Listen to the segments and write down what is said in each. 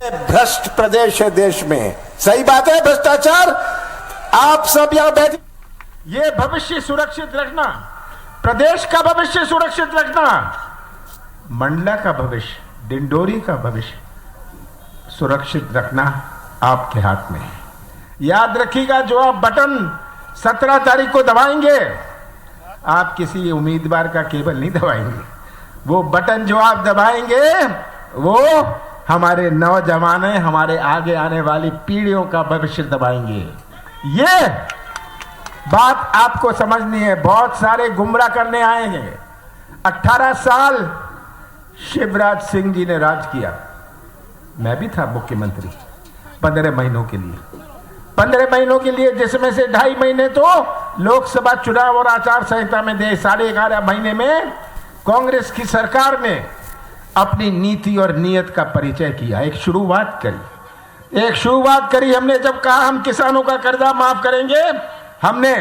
भ्रष्ट प्रदेश है देश में, सही बात है, भ्रष्टाचार। आप सब यहां बैठे, ये भविष्य सुरक्षित रखना, प्रदेश का भविष्य सुरक्षित रखना, मंडला का भविष्य, डिंडोरी का भविष्य सुरक्षित रखना आपके हाथ में है। याद रखिएगा, जो आप बटन 17 तारीख को दबाएंगे, आप किसी उम्मीदवार का केवल नहीं दबाएंगे, वो बटन जो आप दबाएंगे वो हमारे नौजवान, हमारे आगे आने वाली पीढ़ियों का भविष्य दबाएंगे। ये बात आपको समझनी है। बहुत सारे गुमराह करने आए हैं। 18 साल शिवराज सिंह जी ने राज किया, मैं भी था मुख्यमंत्री 15 महीनों के लिए, 15 महीनों के लिए, जिसमें से 2.5 महीने तो लोकसभा चुनाव और आचार संहिता में दे। 11.5 महीने में कांग्रेस की सरकार ने अपनी नीति और नीयत का परिचय किया, एक शुरुआत करी हमने। जब कहा हम किसानों का कर्जा माफ करेंगे, हमने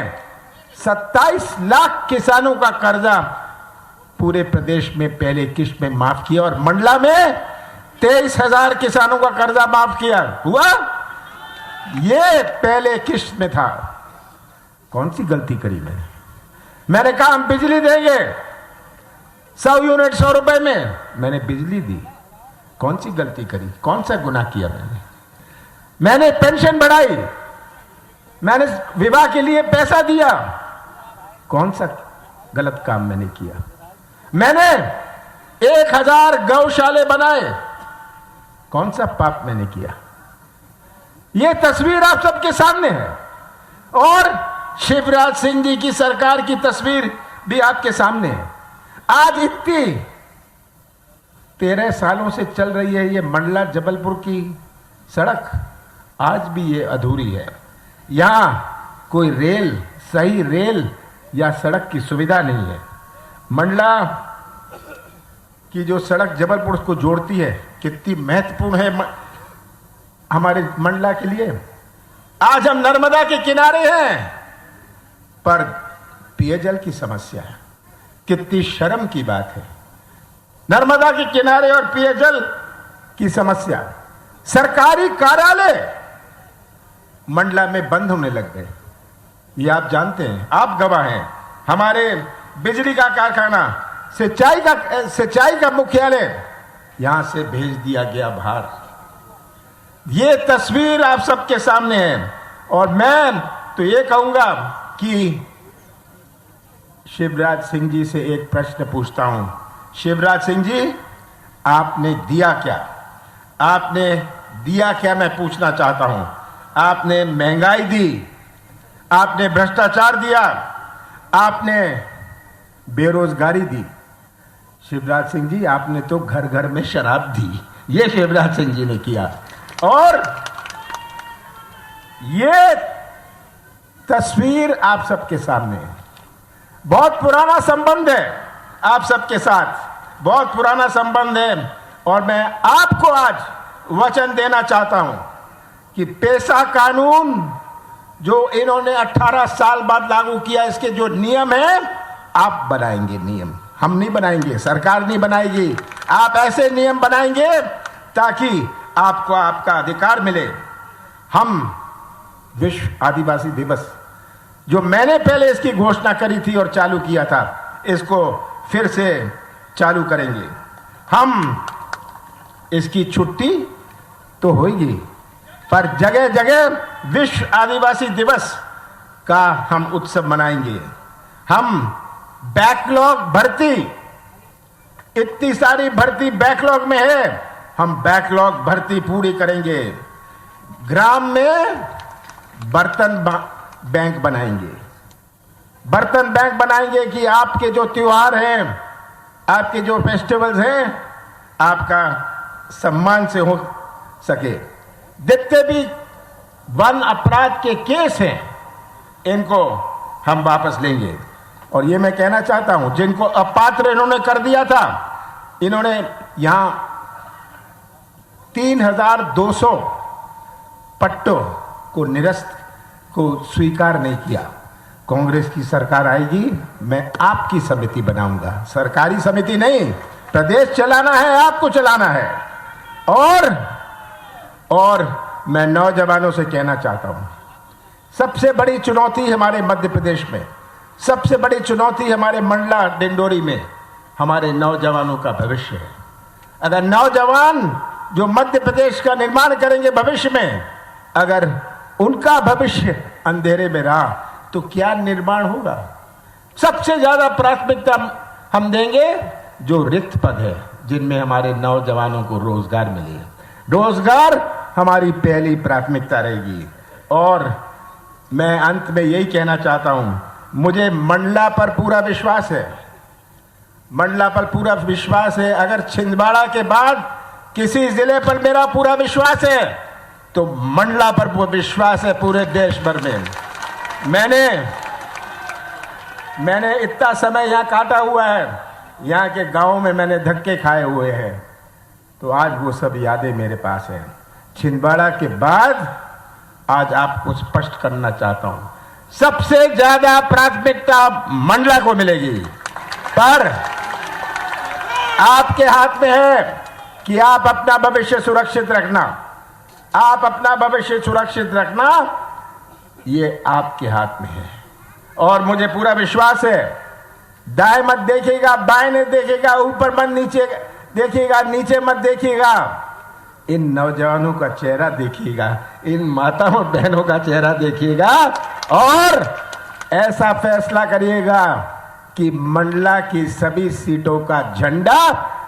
27 लाख किसानों का कर्जा पूरे प्रदेश में पहले किश्त में माफ किया, और मंडला में 23,000 किसानों का कर्जा माफ किया हुआ। ये पहले किश्त में था। कौन सी गलती करी मैंने कहा हम बिजली देंगे 100 यूनिट 100 रुपए में, मैंने बिजली दी। कौन सी गलती करी, कौन सा गुनाह किया मैंने पेंशन बढ़ाई, मैंने विवाह के लिए पैसा दिया, कौन सा गलत काम मैंने किया। मैंने 1000 गौशाले बनाए, कौन सा पाप मैंने किया। यह तस्वीर आप सबके सामने है, और शिवराज सिंह जी की सरकार की तस्वीर भी आपके सामने है। आज इतनी 13 सालों से चल रही है ये मंडला जबलपुर की सड़क, आज भी ये अधूरी है। यहां कोई रेल, सही रेल या सड़क की सुविधा नहीं है। मंडला की जो सड़क जबलपुर को जोड़ती है, कितनी महत्वपूर्ण है हमारे मंडला के लिए। आज हम नर्मदा के किनारे हैं, पर पेयजल की समस्या है। कितनी शर्म की बात है, नर्मदा के किनारे और पेयजल की समस्या। सरकारी कार्यालय मंडला में बंद होने लग गए, ये आप जानते हैं, आप गवाह हैं। हमारे बिजली का कारखाना, सिंचाई का मुख्यालय यहां से भेज दिया गया बाहर। ये तस्वीर आप सबके सामने है, और मैं तो ये कहूंगा कि शिवराज सिंह जी से एक प्रश्न पूछता हूं। शिवराज सिंह जी, आपने दिया क्या? आपने दिया क्या, मैं पूछना चाहता हूं। आपने महंगाई दी, आपने भ्रष्टाचार दिया, आपने बेरोजगारी दी। शिवराज सिंह जी, आपने तो घर घर में शराब दी, ये शिवराज सिंह जी ने किया। और ये तस्वीर आप सबके सामने है। बहुत पुराना संबंध है आप सबके साथ, बहुत पुराना संबंध है, और मैं आपको आज वचन देना चाहता हूं कि पेशा कानून जो इन्होंने 18 साल बाद लागू किया, इसके जो नियम हैं, आप बनाएंगे नियम, हम नहीं बनाएंगे, सरकार नहीं बनाएगी। आप ऐसे नियम बनाएंगे ताकि आपको आपका अधिकार मिले। हम विश्व आदिवासी दिवस, जो मैंने पहले इसकी घोषणा करी थी और चालू किया था, इसको फिर से चालू करेंगे। हम इसकी छुट्टी तो होगी, पर जगह जगह विश्व आदिवासी दिवस का हम उत्सव मनाएंगे। हम बैकलॉग भर्ती, इतनी सारी भर्ती बैकलॉग में है, हम बैकलॉग भर्ती पूरी करेंगे। ग्राम में बर्तन बैंक बनाएंगे, बर्तन बैंक बनाएंगे कि आपके जो त्योहार हैं, आपके जो फेस्टिवल्स हैं, आपका सम्मान से हो सके। जितने भी वन अपराध के केस हैं, इनको हम वापस लेंगे। और ये मैं कहना चाहता हूं, जिनको अपात्र इन्होंने कर दिया था, इन्होंने यहां 3200 पट्टों को निरस्त को स्वीकार नहीं किया। कांग्रेस की सरकार आएगी, मैं आपकी समिति बनाऊंगा, सरकारी समिति नहीं। प्रदेश चलाना है, आपको चलाना है। और और मैं नौजवानों से कहना चाहता हूं, सबसे बड़ी चुनौती हमारे मध्य प्रदेश में, सबसे बड़ी चुनौती हमारे मंडला डिंडोरी में हमारे नौजवानों का भविष्य है। अगर नौजवान जो मध्य प्रदेश का निर्माण करेंगे भविष्य में, अगर उनका भविष्य अंधेरे में रहा तो क्या निर्माण होगा? सबसे ज्यादा प्राथमिकता हम देंगे जो रिक्त पद है, जिनमें हमारे नौजवानों को रोजगार मिले। रोजगार हमारी पहली प्राथमिकता रहेगी। और मैं अंत में यही कहना चाहता हूं, मुझे मंडला पर पूरा विश्वास है, मंडला पर पूरा विश्वास है। अगर छिंदवाड़ा के बाद किसी जिले पर मेरा पूरा विश्वास है तो मंडला पर विश्वास है पूरे देश भर में। मैंने इतना समय यहां काटा हुआ है, यहाँ के गांवों में मैंने धक्के खाए हुए हैं, तो आज वो सब यादें मेरे पास हैं। छिंदवाड़ा के बाद आज आपको स्पष्ट करना चाहता हूं, सबसे ज्यादा प्राथमिकता मंडला को मिलेगी, पर आपके हाथ में है कि आप अपना भविष्य सुरक्षित रखना, आप अपना भविष्य सुरक्षित रखना, ये आपके हाथ में है। और मुझे पूरा विश्वास है, दाएं मत देखिएगा, बाएं नहीं देखिएगा, ऊपर मत नीचे देखिएगा, नीचे मत देखिएगा, इन नौजवानों का चेहरा देखिएगा, इन माताओं बहनों का चेहरा देखिएगा और ऐसा फैसला करिएगा कि मंडला की सभी सीटों का झंडा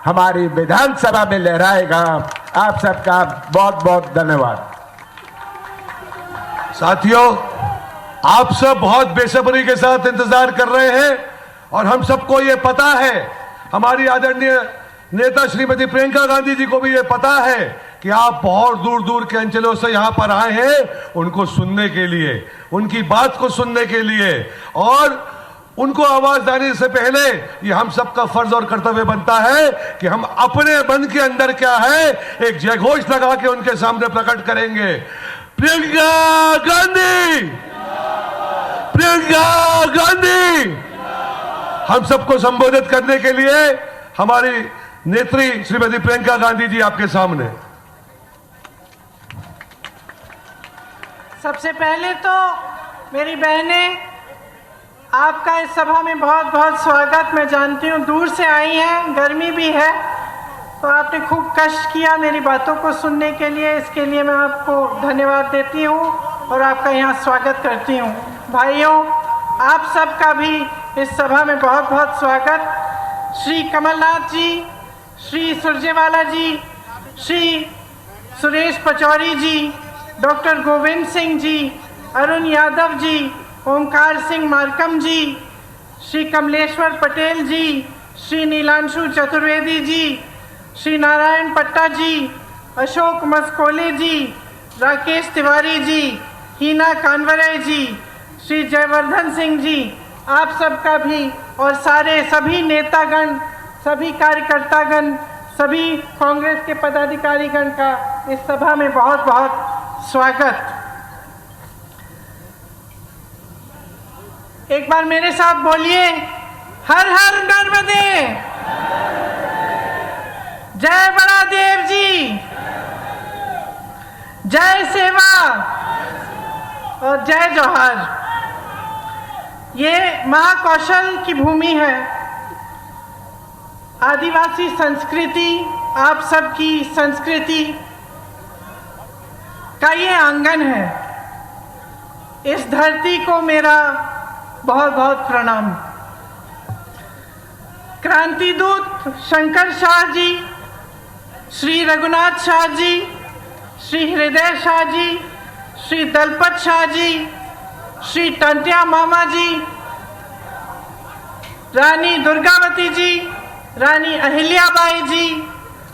हमारी विधानसभा में लहराएगा। आप सबका बहुत बहुत धन्यवाद। साथियों, आप सब बहुत बेसब्री के साथ इंतजार कर रहे हैं और हम सबको ये पता है, हमारी आदरणीय नेता श्रीमती प्रियंका गांधी जी को भी ये पता है कि आप बहुत दूर दूर के अंचलों से यहां पर आए हैं उनको सुनने के लिए, उनकी बात को सुनने के लिए, और उनको आवाज देने से पहले ये हम सबका फर्ज और कर्तव्य बनता है कि हम अपने मन के अंदर क्या है एक जयघोष लगा के उनके सामने प्रकट करेंगे। प्रियंका गांधी, प्रियंका गांधी। हम सबको संबोधित करने के लिए हमारी नेत्री श्रीमती प्रियंका गांधी जी आपके सामने। सबसे पहले तो मेरी बहनें, आपका इस सभा में बहुत बहुत स्वागत। मैं जानती हूँ दूर से आई हैं, गर्मी भी है, तो आपने खूब कष्ट किया मेरी बातों को सुनने के लिए, इसके लिए मैं आपको धन्यवाद देती हूँ और आपका यहाँ स्वागत करती हूँ। भाइयों, आप सबका भी इस सभा में बहुत बहुत स्वागत। श्री कमलनाथ जी, श्री सुरजेवाला जी, श्री सुरेश पचौरी जी, डॉक्टर गोविंद सिंह जी, अरुण यादव जी, ओमकार सिंह मार्कम जी, श्री कमलेश्वर पटेल जी, श्री नीलांशु चतुर्वेदी जी, श्री नारायण पट्टा जी, अशोक मस्कोले जी, राकेश तिवारी जी, हीना कानवरे जी, श्री जयवर्धन सिंह जी, आप सबका भी और सारे सभी नेतागण, सभी कार्यकर्तागण, सभी कांग्रेस के पदाधिकारीगण का इस सभा में बहुत बहुत स्वागत। एक बार मेरे साथ बोलिए, हर हर नर्मदे, जय बड़ा देव जी, जय सेवा और जय जौहर। ये महाकौशल की भूमि है, आदिवासी संस्कृति, आप सबकी संस्कृति का ये आंगन है। इस धरती को मेरा बहुत बहुत प्रणाम। क्रांति दूत शंकर शाह जी, श्री रघुनाथ शाह जी, श्री हृदय शाह जी, श्री दलपत शाह जी, श्री टंटिया मामा जी, रानी दुर्गावती जी, रानी अहिल्याबाई जी,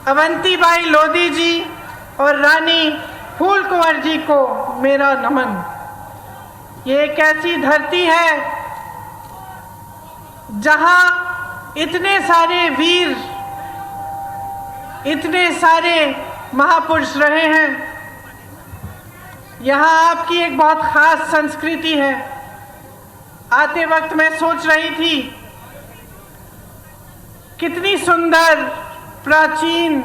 अवंतीबाई लोधी जी और रानी फूल कुंवर जी को मेरा नमन। ये एक ऐसी धरती है जहां इतने सारे वीर, इतने सारे महापुरुष रहे हैं। यहाँ आपकी एक बहुत खास संस्कृति है। आते वक्त मैं सोच रही थी कितनी सुंदर, प्राचीन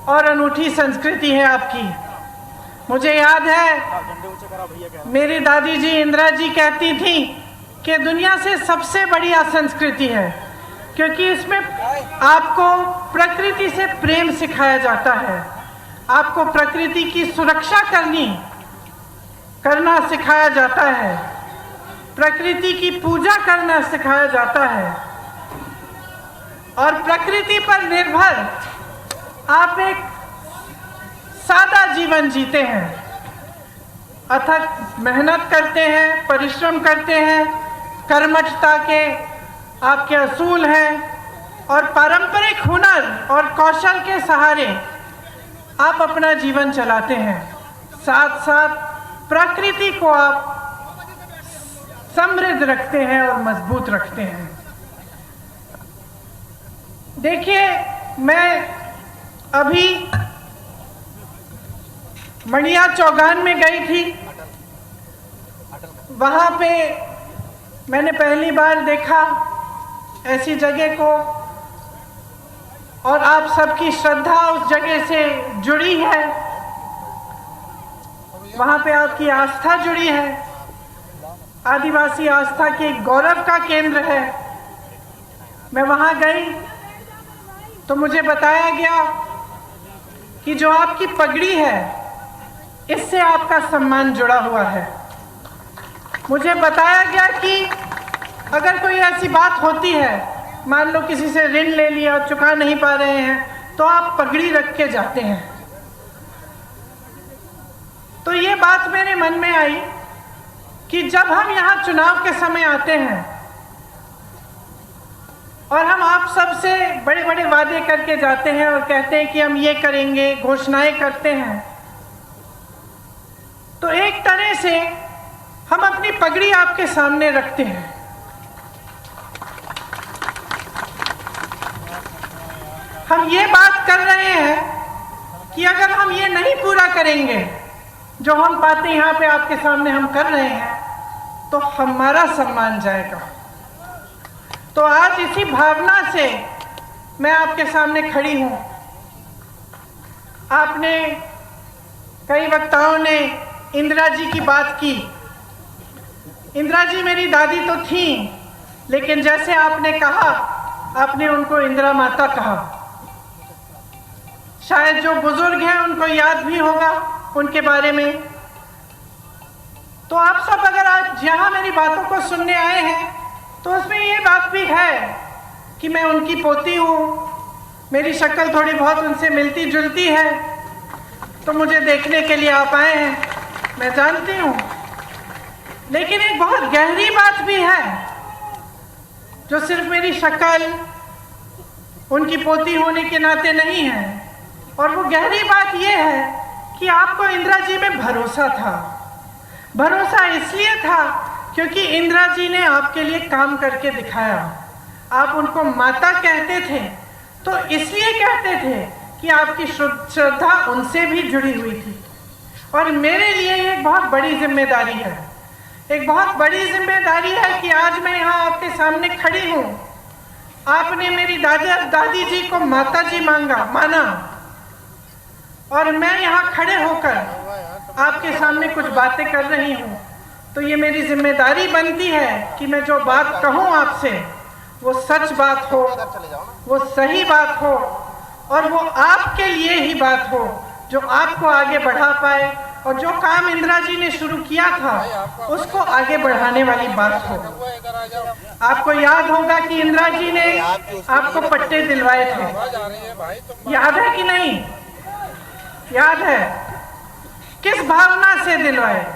और अनूठी संस्कृति है आपकी। मुझे याद है मेरी दादी जी इंदिरा जी कहती थी कि दुनिया से सबसे बढ़िया संस्कृति है, क्योंकि इसमें आपको प्रकृति से प्रेम सिखाया जाता है, आपको प्रकृति की सुरक्षा करना सिखाया जाता है, प्रकृति की पूजा करना सिखाया जाता है और प्रकृति पर निर्भर आप एक सादा जीवन जीते हैं, अथक मेहनत करते हैं, परिश्रम करते हैं, कर्मठता के आपके असूल हैं और पारंपरिक हुनर और कौशल के सहारे आप अपना जीवन चलाते हैं। साथ साथ प्रकृति को आप समृद्ध रखते हैं और मजबूत रखते हैं। देखिए, मैं अभी मणिया चौगान में गई थी, वहाँ पे मैंने पहली बार देखा ऐसी जगह को और आप सबकी श्रद्धा उस जगह से जुड़ी है, वहाँ पे आपकी आस्था जुड़ी है, आदिवासी आस्था के गौरव का केंद्र है। मैं वहाँ गई तो मुझे बताया गया कि जो आपकी पगड़ी है इससे आपका सम्मान जुड़ा हुआ है। मुझे बताया गया कि अगर कोई ऐसी बात होती है, मान लो किसी से ऋण ले लिया, चुका नहीं पा रहे हैं, तो आप पगड़ी रख के जाते हैं। तो ये बात मेरे मन में आई कि जब हम यहाँ चुनाव के समय आते हैं और हम आप सबसे बड़े बड़े वादे करके जाते हैं और कहते हैं कि हम ये करेंगे, घोषणाएं करते हैं, तो एक तरह से हम अपनी पगड़ी आपके सामने रखते हैं। हम ये बात कर रहे हैं कि अगर हम ये नहीं पूरा करेंगे जो हम बातें यहाँ पे आपके सामने हम कर रहे हैं, तो हमारा सम्मान जाएगा। तो आज इसी भावना से मैं आपके सामने खड़ी हूँ। आपने, कई वक्ताओं ने इंदिरा जी की बात की। इंदिरा जी मेरी दादी तो थी, लेकिन जैसे आपने कहा, आपने उनको इंदिरा माता कहा। शायद जो बुजुर्ग हैं उनको याद भी होगा उनके बारे में। तो आप सब अगर आज यहाँ मेरी बातों को सुनने आए हैं तो उसमें ये बात भी है कि मैं उनकी पोती हूँ, मेरी शक्ल थोड़ी बहुत उनसे मिलती जुलती है, तो मुझे देखने के लिए आप आए हैं, मैं जानती हूँ। लेकिन एक बहुत गहरी बात भी है जो सिर्फ मेरी शक्ल उनकी पोती होने के नाते नहीं है, और वो गहरी बात ये है कि आपको इंदिरा जी में भरोसा था। भरोसा इसलिए था क्योंकि इंदिरा जी ने आपके लिए काम करके दिखाया। आप उनको माता कहते थे तो इसलिए कहते थे कि आपकी श्रद्धा उनसे भी जुड़ी हुई थी। और मेरे लिए ये एक बहुत बड़ी जिम्मेदारी है, एक बहुत बड़ी जिम्मेदारी है कि आज मैं यहाँ आपके सामने खड़ी हूँ। आपने मेरी दादी जी को माता जी माना, और मैं यहाँ खड़े होकर आपके सामने कुछ बातें कर रही हूँ। तो ये मेरी जिम्मेदारी बनती है कि मैं जो बात कहूँ आपसे वो सच बात हो, वो सही बात हो, और वो आपके लिए ही बात हो, जो आपको आगे बढ़ा पाए, और जो काम इंदिरा जी ने शुरू किया था उसको आगे बढ़ाने वाली बात हो। आपको याद होगा कि इंदिरा जी ने आपको पट्टे दिलवाए थे, याद है कि नहीं? याद है। किस भावना से दिलवाए?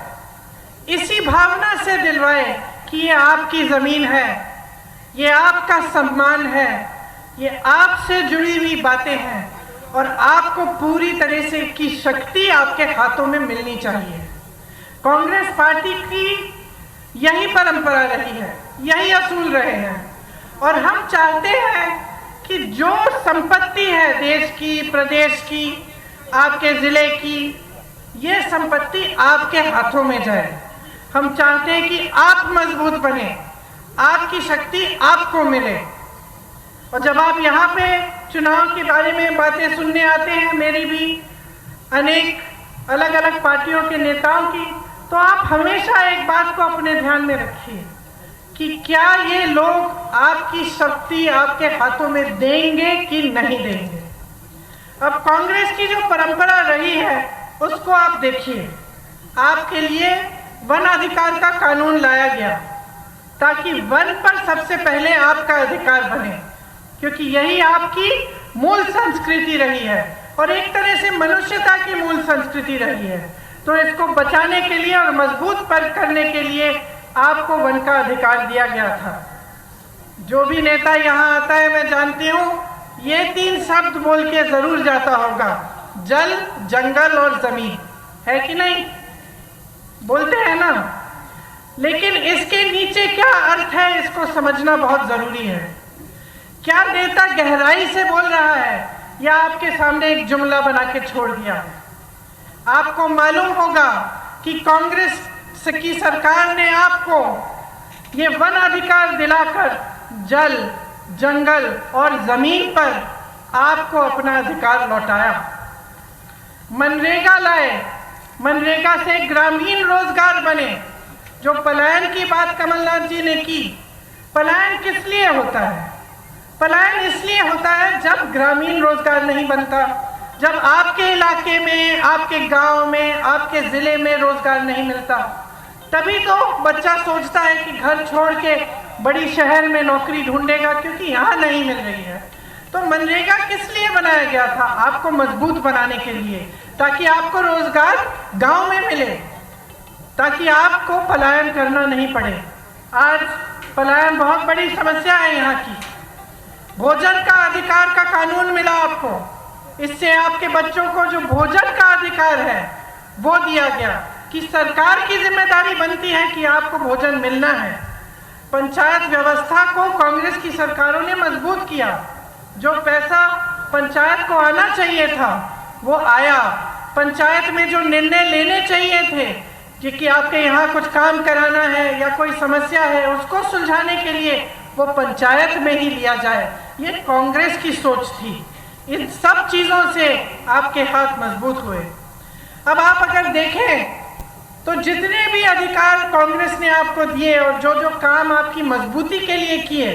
इसी भावना से दिलवाए कि ये आपकी जमीन है, ये आपका सम्मान है, ये आपसे जुड़ी हुई बातें हैं, और आपको पूरी तरह से की शक्ति आपके हाथों में मिलनी चाहिए। कांग्रेस पार्टी की यही परंपरा रही है, यही असूल रहे हैं, और हम चाहते हैं कि जो संपत्ति है देश की, प्रदेश की, आपके जिले की, ये संपत्ति आपके हाथों में जाए। हम चाहते हैं कि आप मजबूत बने, आपकी शक्ति आपको मिले। और जब आप यहाँ पे चुनाव के बारे में बातें सुनने आते हैं, मेरी भी अनेक अलग अलग पार्टियों के नेताओं की, तो आप हमेशा एक बात को अपने ध्यान में रखिए कि क्या ये लोग आपकी शक्ति आपके हाथों में देंगे कि नहीं देंगे। अब कांग्रेस की जो परंपरा रही है उसको आप देखिए। आपके लिए वन अधिकार का कानून लाया गया ताकि वन पर सबसे पहले आपका अधिकार बने, क्योंकि यही आपकी मूल संस्कृति रही है और एक तरह से मनुष्यता की मूल संस्कृति रही है। तो इसको बचाने के लिए और मजबूत करने के लिए आपको वन का अधिकार दिया गया था। जो भी नेता यहाँ आता है मैं जानती हूँ ये 3 शब्द बोल के जरूर जाता होगा, जल, जंगल और जमीन, है कि नहीं? बोलते हैं ना। लेकिन इसके नीचे क्या अर्थ है इसको समझना बहुत जरूरी है। क्या नेता गहराई से बोल रहा है या आपके सामने एक जुमला बना के छोड़ दिया है? आपको मालूम होगा कि कांग्रेस की सरकार ने आपको ये वन अधिकार दिलाकर जल, जंगल और जमीन पर आपको अपना अधिकार लौटाया। मनरेगा लाए, मनरेगा से ग्रामीण रोजगार बने। जो पलायन की बात कमलनाथ जी ने की, पलायन किस लिए होता है? पलायन इसलिए होता है जब ग्रामीण रोजगार नहीं बनता, जब आपके इलाके में, आपके गांव में, आपके जिले में रोजगार नहीं मिलता, तभी तो बच्चा सोचता है कि घर छोड़ के बड़ी शहर में नौकरी ढूंढेगा क्योंकि यहाँ नहीं मिल रही है। तो मनरेगा किस लिए बनाया गया था? आपको मजबूत बनाने के लिए, ताकि आपको रोजगार गांव में मिले, ताकि आपको पलायन करना नहीं पड़े। आज पलायन बहुत बड़ी समस्या है यहाँ की। भोजन का अधिकार का कानून मिला आपको, इससे आपके बच्चों को जो भोजन का अधिकार है वो दिया गया कि सरकार की जिम्मेदारी बनती है कि आपको भोजन मिलना है। पंचायत व्यवस्था को कांग्रेस की सरकारों ने मजबूत किया। जो पैसा पंचायत को आना चाहिए था वो आया। पंचायत में जो निर्णय लेने चाहिए थे कि आपके यहाँ कुछ काम कराना है या कोई समस्या है उसको सुलझाने के लिए वो पंचायत में ही लिया जाए, ये कांग्रेस की सोच थी। इन सब चीजों से आपके हाथ मजबूत हुए। अब आप अगर देखें तो जितने भी अधिकार कांग्रेस ने आपको दिए और जो जो काम आपकी मजबूती के लिए किए,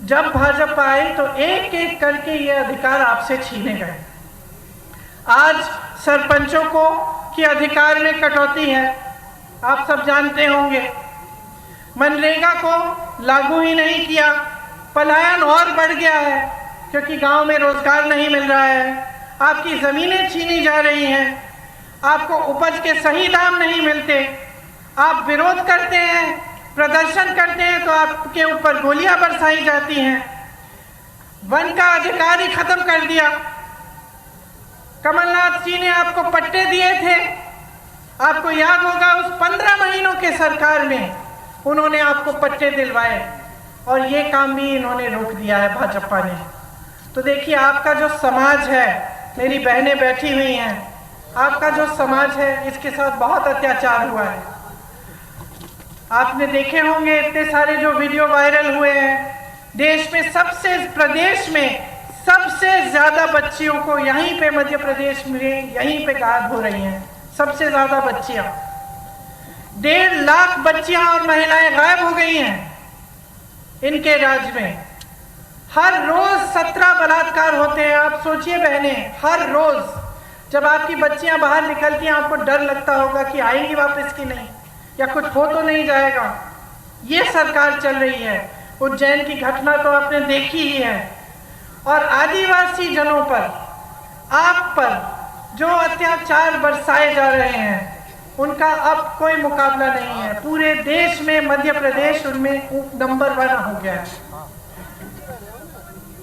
जब भाजपा आई तो एक एक करके ये अधिकार आपसे छीने गए। आज सरपंचों को की अधिकार में कटौती है, आप सब जानते होंगे। मनरेगा को लागू ही नहीं किया, पलायन और बढ़ गया है क्योंकि गांव में रोजगार नहीं मिल रहा है। आपकी जमीनें छीनी जा रही हैं, आपको उपज के सही दाम नहीं मिलते। आप विरोध करते हैं, प्रदर्शन करते हैं तो आपके ऊपर गोलियां बरसाई जाती हैं। वन का अधिकार ही खत्म कर दिया। कमलनाथ जी ने आपको पट्टे दिए थे, आपको याद होगा उस 15 महीनों के सरकार में उन्होंने आपको पट्टे दिलवाए और ये काम भी इन्होंने रोक दिया है भाजपा ने। तो देखिए आपका जो समाज है, मेरी बहनें बैठी हुई हैं, आपका जो समाज है इसके साथ बहुत अत्याचार हुआ है। आपने देखे होंगे इतने सारे जो वीडियो वायरल हुए हैं। देश में प्रदेश में सबसे ज्यादा बच्चियों को यहीं पे मध्य प्रदेश में यहीं पे गायब हो रही हैं। सबसे ज्यादा बच्चियां, 1.5 लाख बच्चियां और महिलाएं गायब हो गई हैं इनके राज्य में। हर रोज 17 बलात्कार होते हैं। आप सोचिए बहने, हर रोज जब आपकी बच्चियां बाहर निकलती हैं आपको डर लगता होगा कि आएंगी वापस कि नहीं, या कुछ हो तो नहीं जाएगा। ये सरकार चल रही है। उज्जैन की घटना तो आपने देखी ही है। और आदिवासी जनों पर, आप पर जो अत्याचार बरसाए जा रहे हैं उनका अब कोई मुकाबला नहीं है। पूरे देश में मध्य प्रदेश उनमें नंबर 1 हो गया है।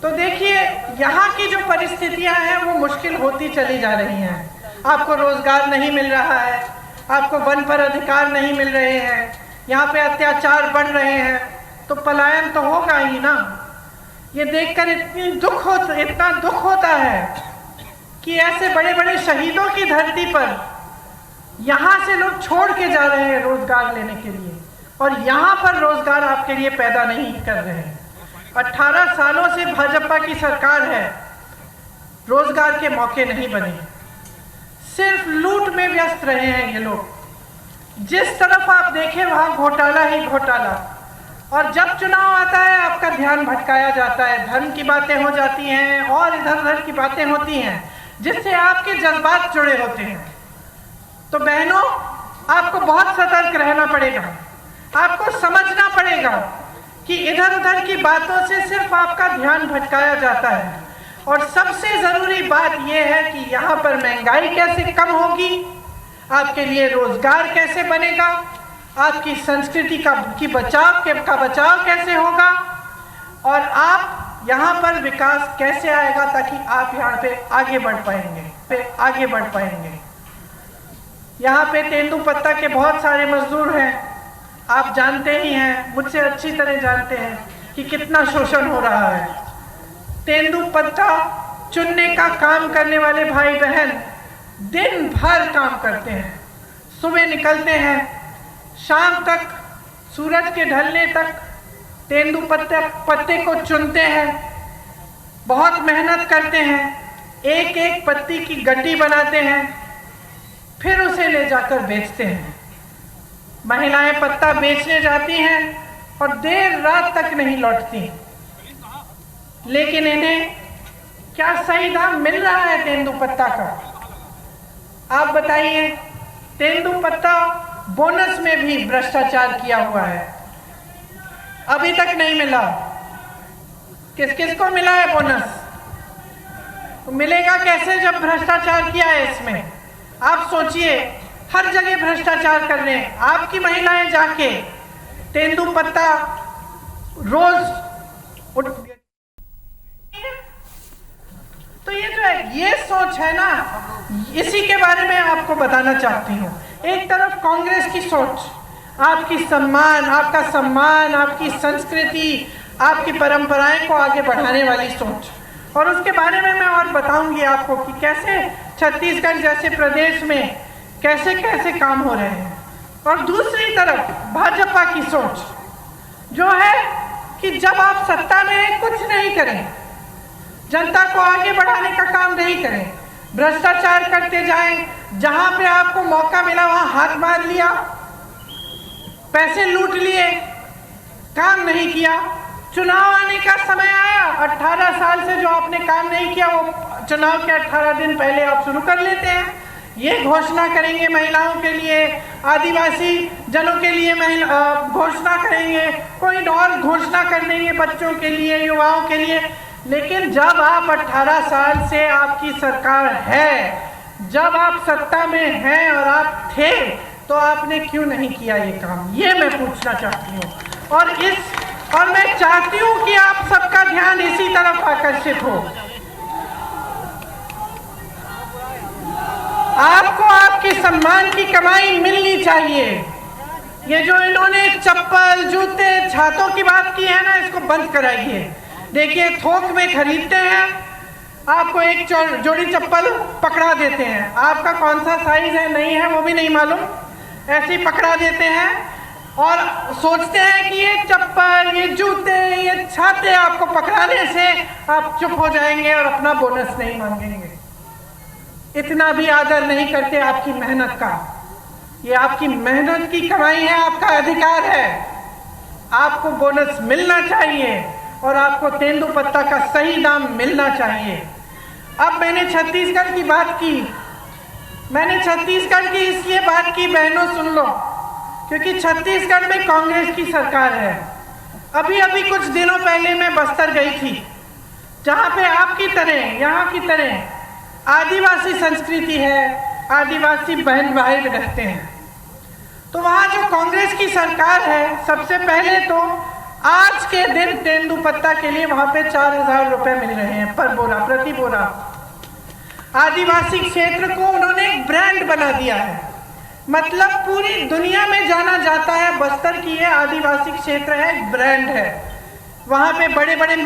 तो देखिए यहाँ की जो परिस्थितियां हैं वो मुश्किल होती चली जा रही हैं। आपको रोजगार नहीं मिल रहा है, आपको वन पर अधिकार नहीं मिल रहे हैं, यहाँ पे अत्याचार बढ़ रहे हैं, तो पलायन तो होगा ही ना। ये देखकर इतना दुख होता है कि ऐसे बड़े बड़े शहीदों की धरती पर यहाँ से लोग छोड़ के जा रहे हैं रोजगार लेने के लिए, और यहाँ पर रोजगार आपके लिए पैदा नहीं कर रहे हैं। 18 सालों से भाजपा की सरकार है, रोजगार के मौके नहीं बने। सिर्फ लूट में व्यस्त रहे हैं ये लोग। जिस तरफ आप देखें वहाँ घोटाला ही घोटाला, और जब चुनाव आता है आपका ध्यान भटकाया जाता है, धर्म की बातें हो जाती हैं और इधर उधर की बातें होती हैं जिससे आपके जज्बात जुड़े होते हैं। तो बहनों, आपको बहुत सतर्क रहना पड़ेगा, आपको समझना पड़ेगा कि इधर उधर की बातों से सिर्फ आपका ध्यान भटकाया जाता है। और सबसे ज़रूरी बात यह है कि यहाँ पर महंगाई कैसे कम होगी, आपके लिए रोजगार कैसे बनेगा, आपकी संस्कृति का बचाव कैसे होगा, और आप यहाँ पर विकास कैसे आएगा ताकि आप यहाँ पे आगे बढ़ पाएंगे। यहाँ पे तेंदुपत्ता के बहुत सारे मजदूर हैं, आप जानते ही हैं, मुझसे अच्छी तरह जानते हैं कि कितना शोषण हो रहा है। तेंदुपत्ता चुनने का काम करने वाले भाई बहन दिन भर काम करते हैं, सुबह निकलते हैं, शाम तक सूरज के ढलने तक तेंदुपत्ते को चुनते हैं, बहुत मेहनत करते हैं, एक एक पत्ती की गड्डी बनाते हैं, फिर उसे ले जाकर बेचते हैं। महिलाएं पत्ता बेचने जाती हैं और देर रात तक नहीं लौटती, लेकिन इन्हें क्या सही दाम मिल रहा है तेंदुपत्ता का? आप बताइए। तेंदुपत्ता बोनस में भी भ्रष्टाचार किया हुआ है, अभी तक नहीं मिला। किस किस को मिला है बोनस? तो मिलेगा कैसे जब भ्रष्टाचार किया है इसमें? आप सोचिए, हर जगह भ्रष्टाचार कर रहे हैं। आपकी महिलाएं जाके तेंदुपत्ता रोज उठ, तो ये जो है ये सोच है ना, इसी के बारे में आपको बताना चाहती हूँ। एक तरफ कांग्रेस की सोच, आपका सम्मान, आपकी संस्कृति, आपकी परंपराएं को आगे बढ़ाने वाली सोच, और उसके बारे में मैं और बताऊंगी आपको कि कैसे छत्तीसगढ़ जैसे प्रदेश में कैसे कैसे काम हो रहे हैं। और दूसरी तरफ भाजपा की सोच जो है कि जब आप सत्ता में कुछ नहीं करें, जनता को आगे बढ़ाने का काम नहीं करें, भ्रष्टाचार करते जाएं, जहां पे आपको मौका मिला वहां हाथ मार लिया, पैसे लूट लिए, काम नहीं किया। चुनाव आने का समय आया, 18 साल से जो आपने काम नहीं किया वो चुनाव के 18 दिन पहले आप शुरू कर लेते हैं। ये घोषणा करेंगे महिलाओं के लिए, आदिवासी जनों के लिए घोषणा करेंगे, कोई और घोषणा कर देंगे बच्चों के लिए, युवाओं के लिए। लेकिन जब आप 18 साल से आपकी सरकार है, जब आप सत्ता में हैं और आप थे, तो आपने क्यों नहीं किया ये काम? ये मैं पूछना चाहती हूँ। और मैं चाहती हूँ कि आप सबका ध्यान इसी तरफ आकर्षित हो। आपको आपके सम्मान की कमाई मिलनी चाहिए। ये जो इन्होंने चप्पल, जूते, छातों की बात की है ना, इसको बंद कराइए। देखिए, थोक में खरीदते हैं, आपको एक जोड़ी चप्पल पकड़ा देते हैं, आपका कौन सा साइज है नहीं है वो भी नहीं मालूम, ऐसे ही पकड़ा देते हैं और सोचते हैं कि ये चप्पल, ये जूते, ये छाते आपको पकड़ाने से आप चुप हो जाएंगे और अपना बोनस नहीं मांगेंगे। इतना भी आदर नहीं करते आपकी मेहनत का। ये आपकी मेहनत की कमाई है, आपका अधिकार है, आपको बोनस मिलना चाहिए और आपको तेंदुपत्ता का सही दाम मिलना चाहिए। अब मैंने छत्तीसगढ़ की बात की, मैंने छत्तीसगढ़ की इसलिए बात की, बहनों सुन लो, क्योंकि छत्तीसगढ़ में कांग्रेस की सरकार है। अभी अभी कुछ दिनों पहले मैं बस्तर गई थी, जहाँ पे आपकी तरह, यहाँ की तरह आदिवासी संस्कृति है, आदिवासी बहन भाई रहते हैं। तो वहाँ जो कांग्रेस की सरकार है, सबसे पहले तो आज के दिन तेंदुपत्ता के लिए वहाँ पे 4,000 रुपए मिल रहे हैं पर बोरा, प्रति बोरा। आदिवासी क्षेत्र को उन्होंने एक ब्रांड बना दिया है, मतलब पूरी दुनिया में जाना जाता है बस्तर की ये आदिवासी क्षेत्र है, एक ब्रांड है। वहाँ पे बड़े बड़े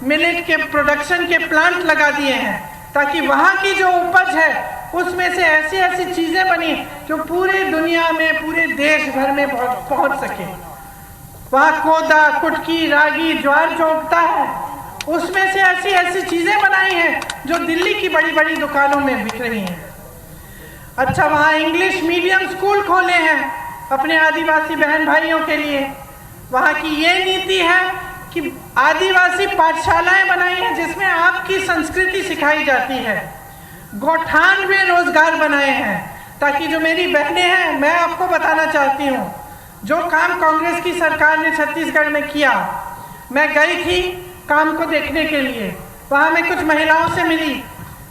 मिलेट के प्रोडक्शन के प्लांट लगा दिए हैं ताकि वहाँ की जो उपज है उसमें से ऐसी ऐसी चीजें बनी जो पूरी दुनिया में, पूरे देश भर में पहुँच सके। वहाँ कोदा, कुटकी, रागी, ज्वार जो उगता है उसमें से ऐसी ऐसी चीजें बनाई हैं जो दिल्ली की बड़ी बड़ी दुकानों में बिक रही हैं। अच्छा, वहाँ इंग्लिश मीडियम स्कूल खोले हैं अपने आदिवासी बहन भाइयों के लिए। वहाँ की ये नीति है कि आदिवासी पाठशालाएं बनाई हैं जिसमें आपकी संस्कृति सिखाई जाती है। गौठान में रोजगार बनाए हैं ताकि जो मेरी बहनें हैं, मैं आपको बताना चाहती हूँ, जो काम कांग्रेस की सरकार ने छत्तीसगढ़ में किया, मैं गई थी काम को देखने के लिए। वहाँ मैं कुछ महिलाओं से मिली।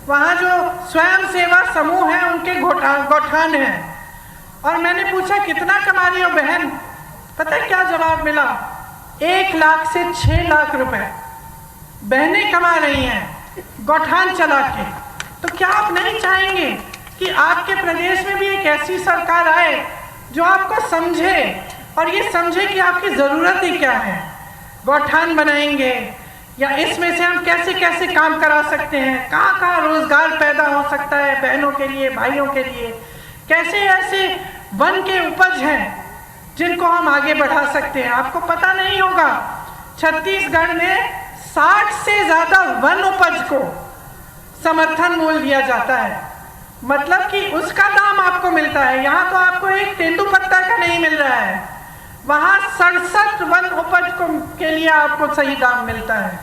वहाँ जो स्वयं सेवा समूह है उनके गौठान हैं, और मैंने पूछा कितना कमा रही हो बहन? पता है क्या जवाब मिला? 1 लाख से 6 लाख रुपए बहनें कमा रही हैं गौठान चला के। तो क्या आप नहीं चाहेंगे कि आपके प्रदेश में भी एक ऐसी सरकार आए जो आपको समझे और ये समझे कि आपकी ज़रूरतें क्या है? गौठान बनाएंगे या इसमें से हम कैसे कैसे काम करा सकते हैं, कहाँ कहाँ रोजगार पैदा हो सकता है बहनों के लिए, भाइयों के लिए, कैसे ऐसे वन के उपज हैं जिनको हम आगे बढ़ा सकते हैं। आपको पता नहीं होगा, छत्तीसगढ़ में 60 से ज़्यादा वन उपज को समर्थन मूल्य दिया जाता है, मतलब कि उसका दाम आपको मिलता है। यहाँ तो आपको एक तेंदुपत्ता का नहीं मिल रहा है, वहाँ 67 वन उपज के लिए आपको सही दाम मिलता है।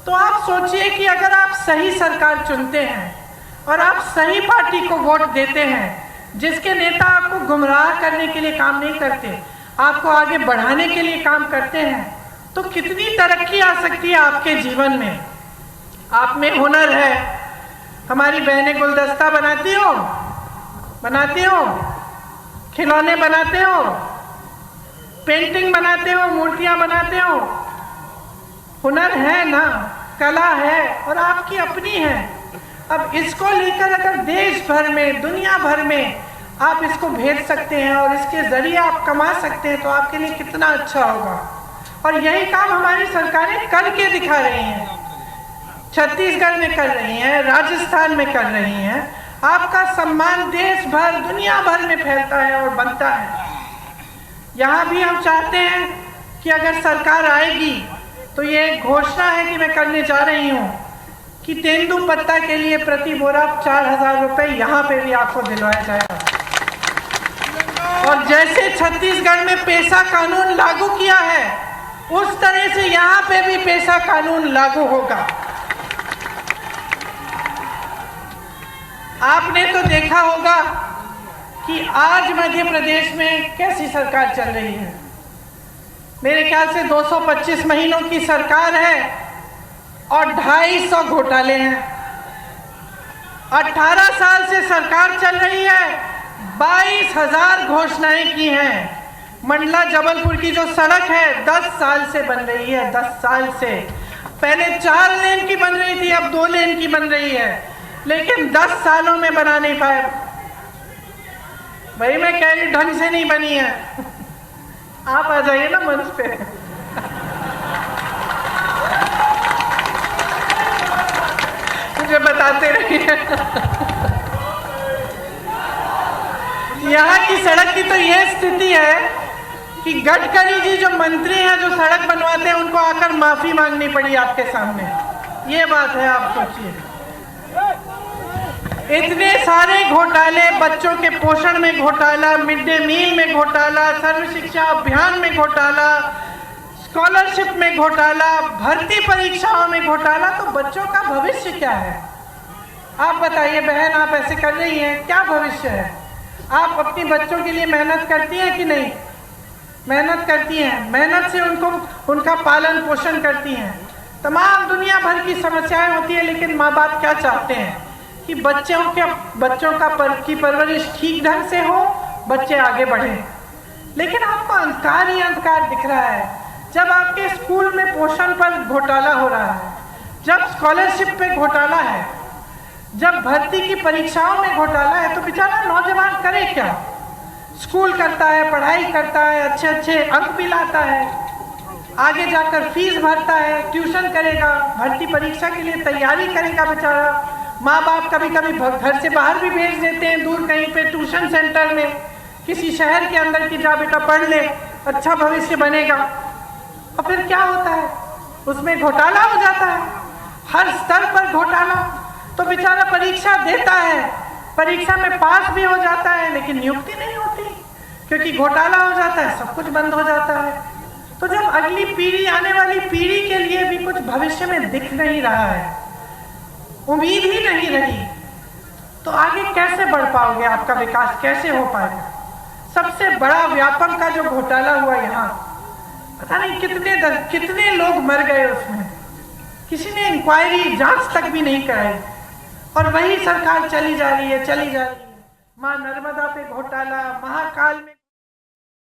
तो आप सोचिए कि अगर आप सही सरकार चुनते हैं और आप सही पार्टी को वोट देते हैं, जिसके नेता आपको गुमराह करने के लिए काम नहीं करते, आपको आगे बढ़ाने के लिए काम करते हैं, तो कितनी तरक्की आ सकती है आपके जीवन में। आप में हुनर है। हमारी बहनें गुलदस्ता बनाती हो, खिलौने बनाते हो, पेंटिंग बनाते हो, मूर्तियां बनाते हो। हुनर है ना, कला है और आपकी अपनी है। अब इसको लेकर अगर देश भर में, दुनिया भर में आप इसको भेज सकते हैं और इसके जरिए आप कमा सकते हैं, तो आपके लिए कितना अच्छा होगा। और यही काम हमारी सरकारें करके दिखा रही हैं। छत्तीसगढ़ में कर रही हैं, राजस्थान में कर रही हैं। आपका सम्मान देश भर, दुनिया भर में फैलता है और बनता है। यहाँ भी हम चाहते हैं कि अगर सरकार आएगी तो ये घोषणा है कि मैं करने जा रही हूँ कि तेंदुपत्ता के लिए प्रति बोरा 4000 रुपये यहाँ पे भी आपको दिलवाया जाएगा। और जैसे छत्तीसगढ़ में पेशा कानून लागू किया है, उस तरह से यहाँ पे भी पेशा कानून लागू होगा। आपने तो देखा होगा कि आज मध्य प्रदेश में कैसी सरकार चल रही है। मेरे ख्याल से 225 महीनों की सरकार है और 250 घोटाले हैं। 18 साल से सरकार चल रही है, 22,000 घोषणाएं की हैं। मंडला जबलपुर की जो सड़क है 10 साल से बन रही है, 10 साल से। पहले 4 लेन की बन रही थी, अब 2 लेन की बन रही है, लेकिन 10 सालों में बना नहीं पाए। भाई मैं कह रही ढंग से नहीं बनी है। आप आ जाइए ना मंच पे। मुझे बताते रहिए। यहाँ की सड़क की तो ये स्थिति है कि गडकरी जी जो मंत्री हैं, जो सड़क बनवाते हैं, उनको आकर माफी मांगनी पड़ी आपके सामने। ये बात है, आप सोचिए। इतने सारे घोटाले, बच्चों के पोषण में घोटाला, मिड डे मील में घोटाला, सर्व शिक्षा अभियान में घोटाला, स्कॉलरशिप में घोटाला, भर्ती परीक्षाओं में घोटाला। तो बच्चों का भविष्य क्या है? आप बताइए बहन, आप ऐसे कर रही हैं, क्या भविष्य है? आप अपने बच्चों के लिए मेहनत करती हैं कि नहीं? मेहनत करती हैं, मेहनत से उनका पालन पोषण करती हैं। तमाम दुनिया भर की समस्याएं होती है, लेकिन माँ बाप क्या चाहते हैं कि बच्चों की परवरिश ठीक ढंग से हो, बच्चे आगे बढ़ें। लेकिन आपको अंधकार ही अंधकार दिख रहा है। जब आपके स्कूल में पोषण पर घोटाला हो रहा है, जब स्कॉलरशिप पे घोटाला है, जब भर्ती की परीक्षाओं में घोटाला है, तो बेचारा नौजवान करे क्या? स्कूल करता है, पढ़ाई करता है, अच्छे अच्छे अंक भी लाता है, आगे जाकर फीस भरता है, ट्यूशन करेगा, भर्ती परीक्षा के लिए तैयारी करेगा बेचारा। माँ बाप कभी कभी घर से बाहर भी भेज देते हैं, दूर कहीं पे ट्यूशन सेंटर में, किसी शहर के अंदर की, जा बेटा पढ़ ले, अच्छा भविष्य बनेगा। और फिर क्या होता है? उसमें घोटाला हो जाता है, हर स्तर पर घोटाला। तो बेचारा परीक्षा देता है, परीक्षा में पास भी हो जाता है लेकिन नियुक्ति नहीं होती, क्योंकि घोटाला हो जाता है, सब कुछ बंद हो जाता है। तो जब अगली पीढ़ी, आने वाली पीढ़ी के लिए भी कुछ भविष्य में दिख नहीं रहा है, उम्मीद ही नहीं रही, तो आगे कैसे बढ़ पाओगे? आपका विकास कैसे हो पाएगा? सबसे बड़ा व्यापम का जो घोटाला हुआ यहाँ, पता नहीं कितने लोग मर गए उसमें, किसी ने इंक्वायरी, जांच तक भी नहीं कराई, और वही सरकार चली जा रही है। मां नर्मदा पे घोटाला, महाकाल में